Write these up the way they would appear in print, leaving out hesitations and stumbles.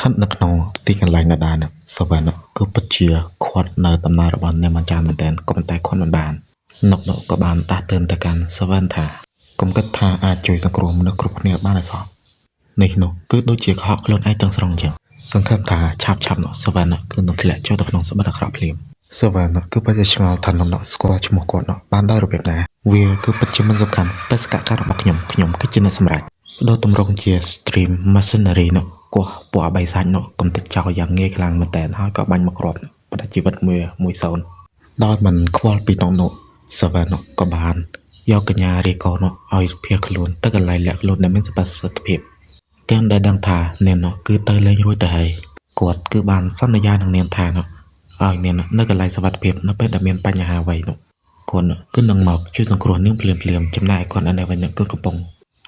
ស្ថិតនៅក្នុងទីកន្លែងដដែលនោះសាវ៉ានគឺពិតជាខាត់នៅដំណើររបស់អ្នកអាចារ្យមែនទែនក៏ប៉ុន្តែខាត់មិនបាននុកក៏បានដាស់តឿនទៅកាន់សាវ៉ានថាកុំគិតថាអាចជួយសង្គ្រោះមនុស្សគ្រប់គ្នាបានទេសោះនេះនោះគឺដូចជាខកខ្លួនឯងទាំងស្រុងចឹងសង្ឃឹមថាឆាប់នោះសាវ៉ានគឺនឹងធ្លាក់ចូលទៅក្នុងស្បិតអាក្រក់ភ្លាមសាវ៉ានគឺពិតជាឆ្ងល់ថានុកស្គាល់ឈ្មោះគាត់បានដោយរបៀបណាវាគឺពិតជាមិនសំខាន់បេសកកម្មរបស់ខ្ញុំគឺជាអ្នកសម្រេចដោយទម្រង់ជា stream machinery នោះគោះពណ៌បៃសាច់នោះកំទេចចោលយ៉ាងងាយខ្លាំងមែនតើហើយក៏បាញ់មកគ្រាប់ប៉ុន្តែជីវិត1-0ដោយមិនខ្វល់ពីនោះសាវ៉ានក៏បានយកកញ្ញារីកោនោះឲ្យភៀសខ្លួនទៅកន្លែងលាក់ខ្លួនដែលមានសុវត្ថិភាពទាំងដែលដឹងថានាងនោះគឺទៅលេងរួចទៅហើយគាត់គឺបានសន្យានឹងនាងថានោះឲ្យនាងនៅកន្លែងសុវត្ថិភាពនៅពេលដែលមានបញ្ហាអ្វីនោះគាត់គឺនឹងមកជួយសង្គ្រោះនាងភ្លាមចំណែកគាត់នៅវិញគឺកំពុង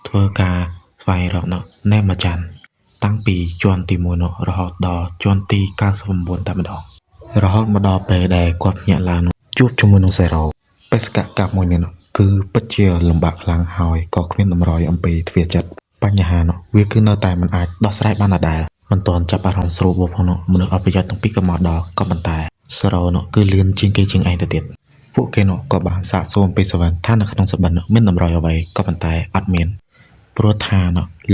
ធ្វើការស្វែងរកនោះណែម្ចាស់តាំងពីជាន់ទី1នោះរហូតដល់ជាន់ទី99តែម្ដងរហូតមកដល់ពេលដែលគាត់ញាក់ឡើងជួបជាមួយនឹងសេរ៉ូបេសកកម្មមួយនេះគឺពិតជាលំបាកខ្លាំងហើយក៏គ្មានតម្រុយអំពីទ្វារចិត្តបញ្ហានោះវាគឺនៅតែមិនអាចដោះស្រាយបានដដែលមិនទាន់ចាប់អារម្មណ៍ស្រួលបផងនោះមនុស្សអបិយទាំងពីរក៏មកដល់ក៏ប៉ុន្តែសេរ៉ូនោះគឺលឿនជាងគេជាងឯងទៅទៀតពួកគេនោះក៏បានសាកសួរពីសាវ៉ានថានៅក្នុងសបិនមានតម្រុយអ្វីក៏ប៉ុន្តែអត់មានព្រោះថា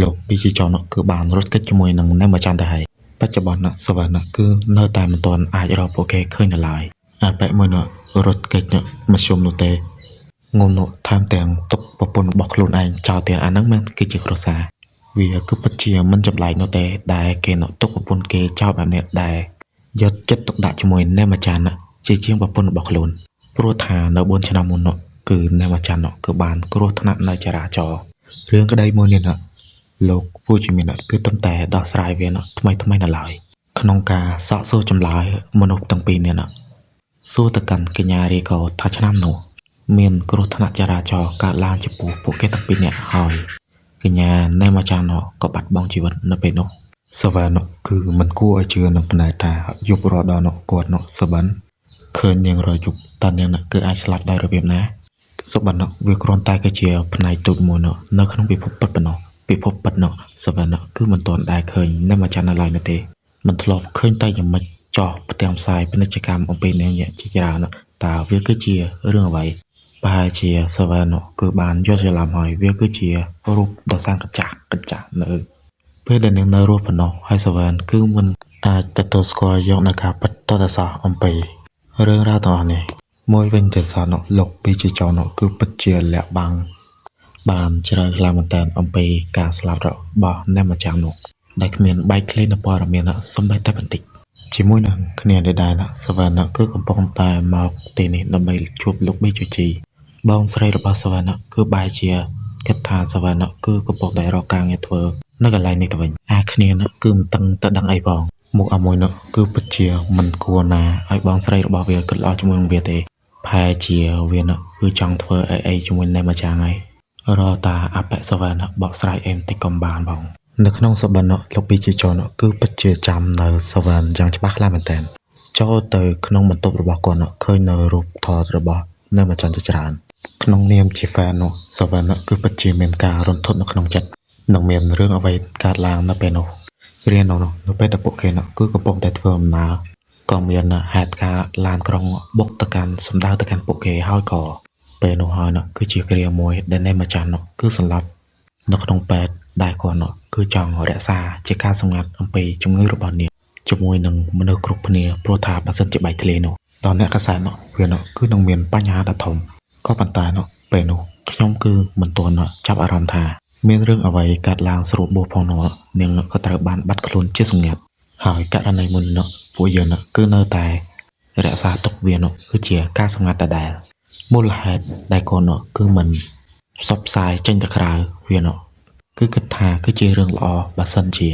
លោកពីជីចោនោះគឺបានរត់គេចជាមួយនឹងអ្នកម្ចាស់ទៅហើយបច្ចុប្បន្នសាវ៉ានគឺនៅតែមិនទាន់អាចរកពួកគេឃើញនៅឡើយអាបែកមួយនោះរត់គេចមធ្យមនោះទេងុំនោះថែមទាំងទុកប្រពន្ធរបស់ខ្លួនឯងចោលទៀតអាហ្នឹងមិនគឺជាគ្រួសារវាគឺពិតជាមិនចម្លែកនោះទេដែលគេនោះទុកប្រពន្ធគេចោលបែបនេះដែរយកចិត្តទុកដាក់ជាមួយអ្នកម្ចាស់ជាជាងប្រពន្ធរបស់ខ្លួនព្រោះថានៅ4ឆ្នាំមុននោះគឺអ្នកម្ចាស់នោះគឺបានគ្រោះថ្នាក់នៅចរាចរណ៍រឿងក្តីមួយនេះលោកវូជីមីនគឺទំតែដោះស្រាយវាថ្មីនៅឡើយក្នុងការសាកសួរចម្លើយមនុស្សទាំងពីរនេះសួរទៅកាន់កញ្ញារីកោថាឆ្នាំនោះមានគ្រោះថ្នាក់ចរាចរណ៍កើតឡើងចំពោះពួកគេទាំងពីរនាក់ហើយកញ្ញាណែម្ចាស់នោះក៏បាត់បង់ជីវិតនៅពេលនោះសាវ៉ានគឺមិនគួរឲ្យជឿនឹងផ្នែកថាយប់រដល់គាត់សាវ៉ានឃើញនាងរយប់តើនាងគឺអាចស្លាប់ដោយរបៀបណាសុបិនវាគ្រាន់តែគឺជាផ្នែកទូចមួយនៅក្នុងពិភពពិតប៉ុណ្ណោះពិភពពិតសាវ៉ានគឺមិនទាន់ដែលឃើញណែម្ចាស់នៅឡើយនោះទេមិនធ្លាប់ឃើញតែយ៉ាងម៉េចចោះផ្ទាំងផ្សាយពាណិជ្ជកម្មអំពីនាងជាច្រើនតើវាគឺជារឿងអ្វីប្រហែលជាសាវ៉ានគឺបានយល់ច្រឡំហើយវាគឺជារូបដ៏សាងកញ្ចាស់នៅពេលដែលនាងនៅរស់ប៉ុណ្ណោះហើយសាវ៉ានគឺមិនអាចទទួលស្គាល់យកនៅការពិតតទៅសោះអំពីរឿងរ៉ាវទាំងអស់នេះមួយវិញទៀតសោះលោកពីជាចោរគឺពិតជាលាក់បាំងបានច្រើនខ្លាំងមែនទែនអំពីការស្លាប់របស់អ្នកម្ចាស់នោះដែលគ្មានបែកធ្លាយនៅព័ត៌មានសំបីតែបន្តិចជាមួយនឹងគ្នាដែរសាវ៉ានគឺកំពុងតែមកទីនេះដើម្បីជួបលោកប៊ីជូជីបងស្រីរបស់សាវ៉ានគឺបែរជាគិតថាសាវ៉ានគឺកំពុងតែរកការងារធ្វើនៅកន្លែងនេះទៅវិញគ្នាគឺមិនតឹងទៅដឹងអីផងមុខអាមួយគឺពិតជាមិនគួរណាឲ្យបងស្រីរបស់វាគិតល្អជាមួយនឹងវាទេប្រហែលជាវាគឺចង់ធ្វើអីជាមួយអ្នកម្ចាស់ហើយរកតាអបិសាវ៉ានបកស្រាយអេមតិចកំបានផងនៅក្នុងសបិនលោកពីជាចោរគឺពិតជាចាំនៅសាវ៉ានយ៉ាងច្បាស់ខ្លាំងមែនទែនចូលទៅក្នុងបន្ទប់របស់គាត់ឃើញនៅរូបថតរបស់អ្នកម្ចាស់ជាច្រើនក្នុងនាមជា fan សាវ៉ានគឺពិតជាមានការរន្ធត់នៅក្នុងចិត្តនឹងមានរឿងអ្វីកើតឡើងនៅពេលនោះគ្រានៅពេលដែលពួកគេគឺកំពុងតែធ្វើដំណើរក៏មានហេតុការណ៍ឡានក្រុងបុកទៅកាន់សម្ដៅទៅកាន់ពួកគេហើយក៏ពេលនោះហើយគឺជាគ្រាមួយដែលអ្នកម្ចាស់គឺសន្លប់នៅក្នុងពេទ្យដែលគាត់គឺចង់រក្សាជាការសម្ងាត់អំពីជំងឺរបស់នាងជាមួយនឹងមនុស្សគ្រប់គ្នាព្រោះថាបើសិនជាបែកធ្លាយដល់អ្នកកសែតវាគឺនឹងមានបញ្ហាដ៏ធំក៏ប៉ុន្តែពេលនោះខ្ញុំគឺមិនទាន់ចាប់អារម្មណ៍ថាមានរឿងអ្វីកើតឡើងស្រួលបួសផងនាងក៏ត្រូវបានបាត់ខ្លួនជាសម្ងាត់ហើយករណីមុនពួកយើងគឺនៅតែរក្សាទុកវាគឺជាការសម្ងាត់ដដែលមូលហេតុដែលគាត់គឺមិនផ្សព្វផ្សាយចេញទៅក្រៅវាគឺគិតថាគឺជារឿងល្អបើសិនជា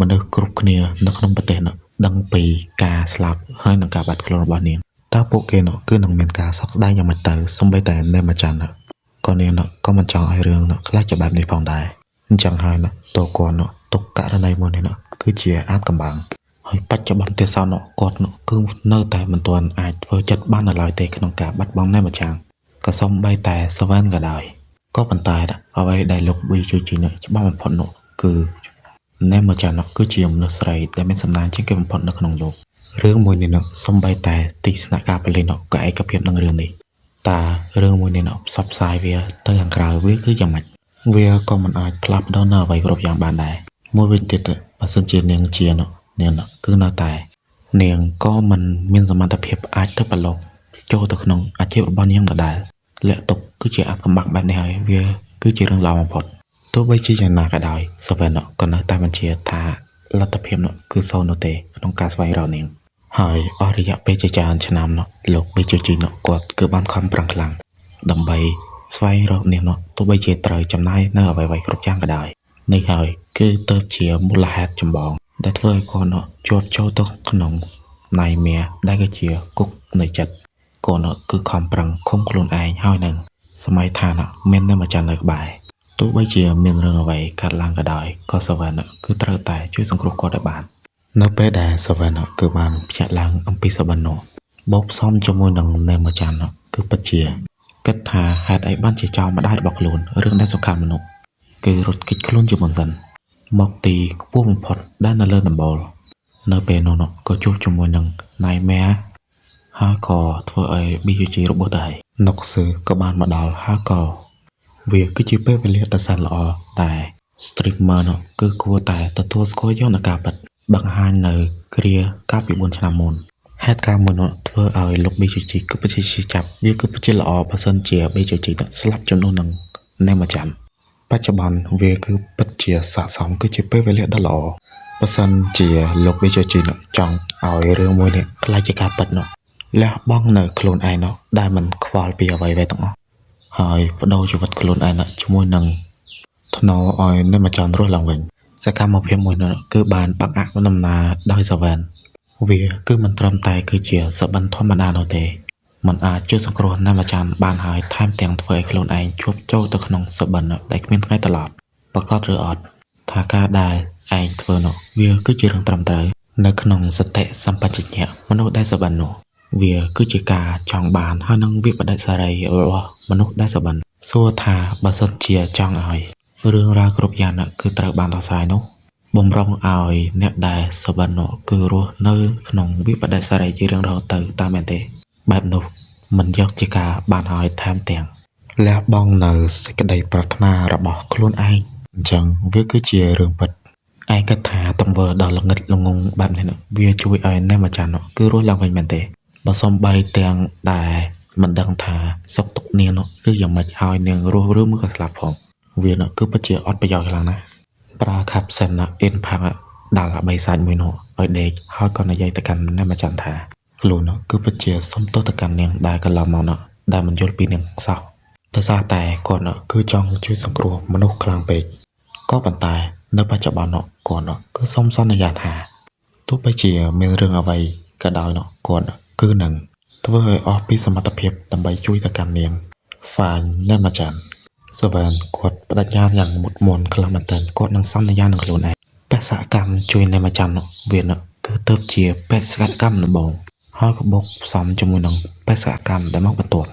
មនុស្សគ្រប់គ្នានៅក្នុងប្រទេសដឹងពីការស្លាប់ហើយនឹងការបាត់ខ្លួនរបស់នាងតើពួកគេគឺនឹងមានការសោកស្ដាយយ៉ាងម៉េចទៅសូម្បីតែអ្នកម្ចាស់ក៏នាងក៏មិនចង់ឲ្យរឿងខ្លះជាបែបនេះផងដែរអញ្ចឹងហើយតើគាត់ទុកករណីមួយនេះគឺជាអាតកំបាំងហើយបច្ចុប្បន្នទេសោគាត់គឺនៅតែមិនទាន់អាចធ្វើចិត្តបាននៅឡើយទេក្នុងការបាត់បង់អ្នកម្ចាស់ក៏សូម្បីតែសាវ៉ានក៏ដោយក៏ប៉ុន្តែអ្វីដែលលោកវីជូជីច្បាស់បំផុតគឺ ណែមកចាណគឺជាមនុស្សស្រីដែលមានសំណាងជាងគេបំផុតនៅក្នុងលោករឿងមួយនេះសំបីតែទីស្នាក់ការប៉ូលីសក៏ឯកភាពនឹងរឿងនេះតើរឿងមួយនេះផ្សព្វផ្សាយវាទៅខាងក្រៅវាគឺយ៉ាងម៉េចវាក៏មិនអាចផ្លាស់ប្ដូរនៅអ្វីគ្រប់យ៉ាងបានដែរមួយវិញទៀតបើសិនជានាងជានាងគឺនៅតែនាងក៏មិនមានសមត្ថភាពអាចទៅប្រឡូកចូលទៅក្នុងអាជីពរបស់នាងដដែលលាក់ទុកគឺជាអាថ៌កំបាក់បែបនេះហើយវាគឺជារឿងល្អបំផុតទោះបីជាយ៉ាងណាក៏ដោយសាវ៉ែនក៏នៅតែបញ្ជាថាលទ្ធភាពគឺសូន្យនោះទេក្នុងការស្វែងរកនាងហើយអស់រយៈពេលជាច្រើនឆ្នាំលោកប៊ីជូជីគាត់គឺបានខំប្រឹងខ្លាំងដើម្បីស្វែងរកនាងទោះបីជាត្រូវចំណាយនៅអ្វីៗគ្រប់យ៉ាងក៏ដោយនេះហើយគឺទៅជាមូលហេតុចម្បងដែលធ្វើឲ្យគាត់ជាប់ចូលទៅក្នុងណៃមៀដែលគឺជាគុកនៃចិត្តគាត់គឺខំប្រឹងឃុំខ្លួនឯងហើយនឹងសម័យថាមាននៅម្ចាស់នៅក្បែរទោះបីជាមានរឿងអ្វីកើតឡើងក៏ដោយក៏សាវ៉ែនគឺត្រូវតែជួយសង្គ្រោះគាត់ឲ្យបាននៅពេលដែលសាវ៉ែនគឺបានភ្ញាក់ឡើងអំពីសបិនបូកផ្សំជាមួយនឹងនៅម្ចាស់គឺពិតជាគិតថាហេតុអីបានជាចោលម្ដាយរបស់ខ្លួនរឿងដែលសំខាន់មនុស្សគឺរត់គេចខ្លួនជាមុនសិនមកទីខ្ពស់បំផុតដែលនៅលើដំបូលនៅពេលនោះក៏ជួបជាមួយនឹងណៃម៉ែហើយក៏ធ្វើឲ្យ BUG របស់ទៅហើយនុកស៊ឺក៏បានមកដល់ហើយក៏វាគឺជាពេលវេលាដ៏សែនល្អតែ streamer គឺគួរតែទទួលស្គាល់យកនៅការពិតបង្ហាញនៅគ្រាកាលពី4ឆ្នាំមុនហេតុការណ៍មួយធ្វើឲ្យលោក BUG គឺពិតជាចាប់វាគឺពិតជាល្អបើសិនជា BUG ស្លាប់ចំនួននឹងណែមកចាំបច្ចុប្បន្នវាគឺពិតជាស័ក្តិសមគឺជាពេលវេលាដ៏ល្អបើសិនជាលោក BUG ចង់ឲ្យរឿងមួយនេះខ្លាចជាការពិតលះបង់នៅខ្លួនឯងដែលមិនខ្វល់ពីអ្វីៗទាំងអស់ហើយបដូរជីវិតខ្លួនឯងជាមួយនឹងធ្នូឲ្យនៅម្ចាស់រស់ឡើងវិញសកម្មភាពមួយគឺបានបង្អាក់ដំណើរដោយសាវ៉ែនវាគឺមិនត្រឹមតែគឺជាសបិនធម្មតានោះទេมันអាចជួយសង្គ្រោះនៅម្ចាស់បានហើយថែមទាំងធ្វើឲ្យខ្លួនឯងជាប់ចូលទៅក្នុងសបិនដែលគ្មានថ្ងៃត្រឡប់ប្រកាសឬអត់ថាការដែលឯងធ្វើវាគឺជារឿងត្រឹមត្រូវនៅក្នុងសតិសម្បជញ្ញៈមនុស្សដែលសបិនវាគឺជាការចង់បានហើយនឹងវិបដិសារីរបស់មនុស្សដែលសបិនសួរថាបើសិនជាចង់ឲ្យរឿងរ៉ាវគ្រប់យ៉ាងគឺត្រូវបានដោះស្រាយបំរុងឲ្យអ្នកដែលសបិនគឺរស់នៅក្នុងវិបដិសារីជារឿងរហូតទៅតាមមែនទេបែបនោះមិនយកជាការបានឲ្យថែមទាំងលះបង់នៅសេចក្តីប្រាថ្នារបស់ខ្លួនឯងអញ្ចឹងវាគឺជារឿងពិតឯកថាទង្វើដ៏ល្ងិតល្ងងបែបនេះវាជួយឲ្យអ្នកម្ចាស់គឺរស់ឡើងវិញមែនទេបើសំបីទាំងដែលមិនដឹងថាសុខទុក្ខនាងគឺយ៉ាងម៉េចហើយនាងរស់ឬមួយក៏ស្លាប់ផងវាគឺពិតជាអត់ប្រយោជន៍ខ្លាំងណាស់ប្រើខាប់សិនអ៊ីនផាំងដល់បិសាចមួយនោះឲ្យដេកហើយក៏និយាយទៅកាន់អ្នកម្ចាស់ថាខ្លួនគឺពិតជាសុំទោសទៅកាន់នាងដែលកន្លងមកដែលមិនយល់ពីនាងសោះតែសារតែគាត់គឺចង់ជួយសង្គ្រោះមនុស្សខ្លាំងពេកក៏ប៉ុន្តែនៅបច្ចុប្បន្នគាត់គឺសុំសន្យាថាទោះបីជាមានរឿងអ្វីក៏ដោយគាត់គឺនឹងធ្វើឲ្យអស់ពីសមត្ថភាពដើម្បីជួយទៅកាន់នាងហ្វាញអ្នកម្ចាស់សាវ៉ែនគាត់បដិញ្ញាយ៉ាងមុតមនខ្លាំងមែនទែនគាត់នឹងសន្យានឹងខ្លួនឯងបេសកកម្មជួយអ្នកម្ចាស់វាគឺទៅជាបេសកកម្មដំបូងហើយក៏បុកផ្សំជាមួយនឹងបេសកកម្មដែលមកបន្ទាប់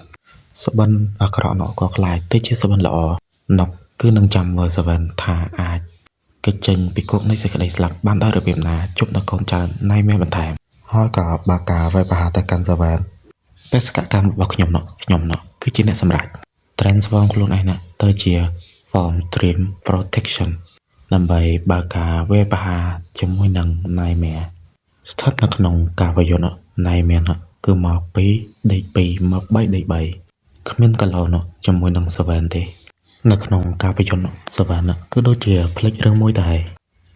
សបិនអាក្រក់ក៏ខ្លាយទៅជាសបិនល្អគឺនឹងចាំមើលសាវ៉ែនថាអាចគេចចេញពីគុកនៃសេចក្តីស្លាប់បានដោយរបៀបណាជប់នៅកូនចៅណៃមេបន្ថែមហើយក៏បាការវាយប្រហារទៅកាន់សាវ៉ែនបេសកកម្មរបស់ខ្ញុំគឺជាអ្នកសម្រេច transform ខ្លួនឯងទៅជា form dream protection ដើម្បីបើកការវាយប្រហារជាមួយនឹងណៃមេស្ថិតនៅក្នុងការប្រយុទ្ធណៃមេគឺមកពីដេក2មក3ដេក3គ្មានកឡោជាមួយនឹងសាវ៉ែនទេនៅក្នុងការប្រយុទ្ធសាវ៉ែនគឺដូចជាផ្លេចរឿងមួយដែរ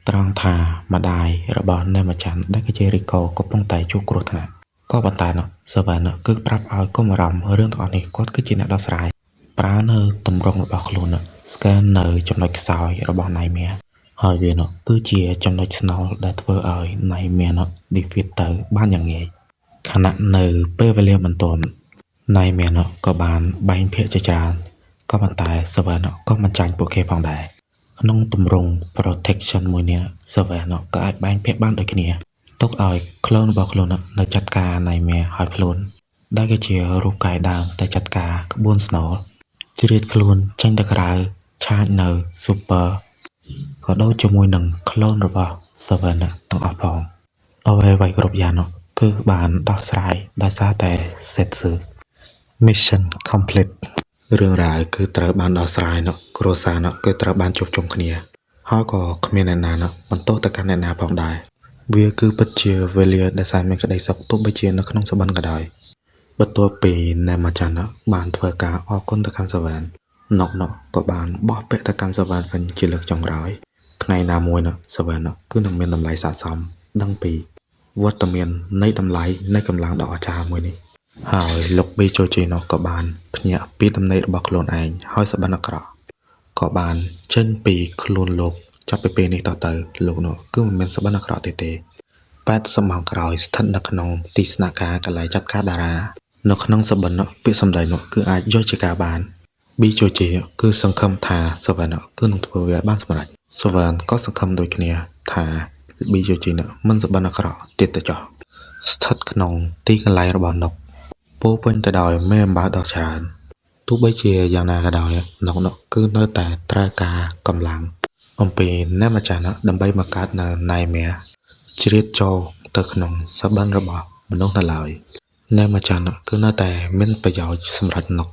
ត្រង់ថាម្ដាយរបស់អ្នកម្ចាស់ដែលគឺជារីកូកំពុងតែជួបគ្រោះថ្នាក់ក៏ប៉ុន្តែសាវ៉ែនគឺប្រាប់ឲ្យកុំអារម្មណ៍រឿងទាំងអស់នេះគាត់គឺជាអ្នកដោះស្រាយប្រើនៅទម្រង់របស់ខ្លួនស្កែននៅចំណុចខ្សោយរបស់ណៃមៀហើយវាគឺជាចំណុចស្នូលដែលធ្វើឲ្យណៃមៀdefeat ទៅបានយ៉ាងងាយខណៈនៅពេលវេលាបន្ទាប់ណៃមៀក៏បានបែងភាគជាច្រើនក៏ប៉ុន្តែសាវ៉ែនក៏មិនចាញ់ពួកគេផងដែរក្នុងទម្រង់ protection មួយនេះសាវ៉ែនក៏អាចបែងភាគបានដូចគ្នាទុកឲ្យខ្លួនរបស់ខ្លួននៅចាត់ការណៃមៀឲ្យខ្លួនដែលក៏ជារូបកាយដើមតែចាត់ការក្បួនស្នូលជ្រៀតខ្លួនចេញទៅក្រៅឆាចនៅ super ក៏ដូចជាមួយនឹង clone របស់ servant ទាំងអស់ផងអ្វីៗគ្រប់យ៉ាងនោះគឺបានដោះស្រាយដោយសារតែ Setsu mission complete រឿងរ៉ាវគឺត្រូវបានដោះស្រាយនោះគ្រួសារនោះគឺត្រូវបានជួបជុំគ្នាហើយក៏គ្មានអ្នកណានោះបន្ទោសទៅកាន់អ្នកណាផងដែរវាគឺពិតជាវេលាដែលសែនមានក្តីសុខទោះបីជានៅក្នុងសបិនក៏ដោយបន្ទាប់ពីណែម៉ាចាន់បានធ្វើការអរគុណទៅកាន់សាវ៉ានណុកក៏បានបោះពាក្យទៅកាន់សាវ៉ានវិញជាលើកចុងក្រោយថ្ងៃណាមួយសាវ៉ានគឺនឹងមានតម្លៃស័ក្តិសមដឹងពីវត្តមាននៃតម្លៃនៃកម្លាំងដ៏អស្ចារ្យមួយនេះហើយលោកប៊ីជូជីនោះក៏បានភ្ញាក់ពីទំនេររបស់ខ្លួនឯងហើយសបិនអាក្រក់ក៏បានចេញពីខ្លួនលោកចាប់ពីពេលនេះតទៅលោកនោះគឺមិនមានសបិនអាក្រក់ទេ80ម៉ោងក្រោយស្ថិតនៅក្នុងទីស្នាក់ការកន្លែងចាត់ការតារានៅក្នុងសបិនពាក្យសម្ដីនោះគឺអាចយកជាការបានប៊ីជូជីគឺសង្ឃឹមថាសវ៉ានគឺនឹងធ្វើវាបានសម្រេចសវ៉ានក៏សង្ឃឹមដូចគ្នាថាប៊ីជូជីមិនសបិនអាក្រក់ទៀតទៅចុះស្ថិតក្នុងទីកន្លែងរបស់ណុកពោពេញទៅដោយមេអំបៅដ៏ច្រើនទោះបីជាយ៉ាងណាក៏ដោយណុកគឺនៅតែត្រូវការកម្លាំងអំពីណែម៉ាចាន់ដើម្បីបង្កើតនៅណៃមែជ្រៀតចូលទៅក្នុងសបិនរបស់មនុស្សនៅឡើយណែម៉ាចាន់គឺនៅតែមានប្រយោជន៍សម្រាប់ណុក